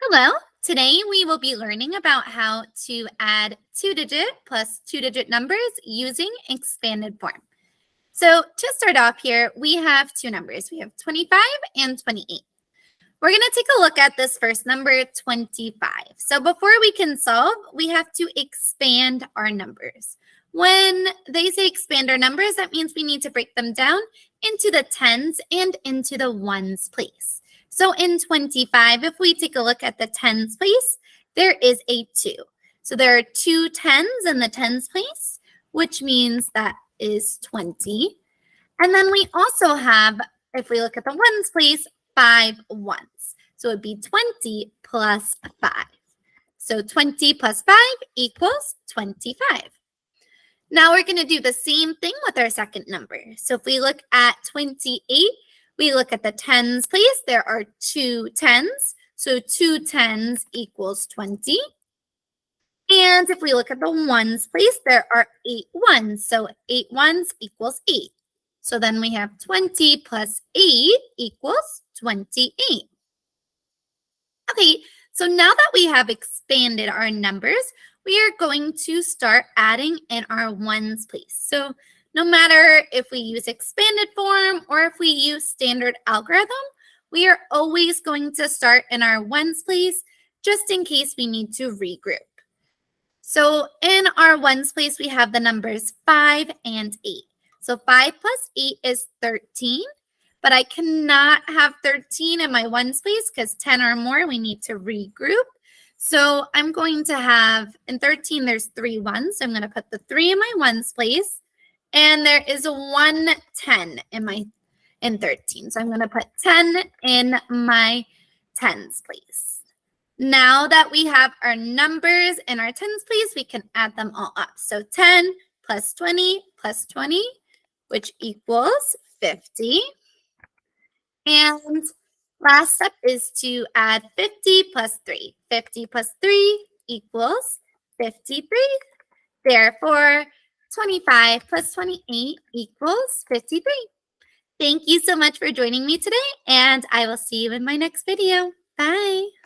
Hello, today we will be learning about how to add two-digit plus two-digit numbers using expanded form. So to start off here, we have two numbers. We have 25 and 28. We're going to take a look at this first number, 25. So before we can solve, we have to expand our numbers. When they say expand our numbers, that means we need to break them down into the tens and into the ones place. So in 25, if we take a look at the tens place, there is a 2. So there are two tens in the tens place, which means that is 20. And then we also have, if we look at the ones place, 5 ones. So it would be 20 plus 5. So 20 plus 5 equals 25. Now we're going to do the same thing with our second number. So if we look at 28, we look at the tens place. There are two tens. So two tens equals 20. And if we look at the ones place, there are 8 ones. So 8 ones equals 8. So then we have 20 plus 8 equals 28. Okay, so now that we have expanded our numbers, we are going to start adding in our ones place. So no matter if we use expanded form or if we use standard algorithm, we are always going to start in our ones place just in case we need to regroup. So in our ones place, we have the numbers 5 and 8. So 5 plus 8 is 13, but I cannot have 13 in my ones place because 10 or more, we need to regroup. So I'm going to have, in 13, there's 3 ones. So I'm going to put the 3 in my ones place. And there is a 10 in 13. So I'm going to put 10 in my tens place. Now that we have our numbers in our tens place, we can add them all up. So 10 plus 20, which equals 50. And last step is to add 50 plus 3. 50 plus 3 equals 53. Therefore, 25 plus 28 equals 53. Thank you so much for joining me today, and I will see you in my next video. Bye.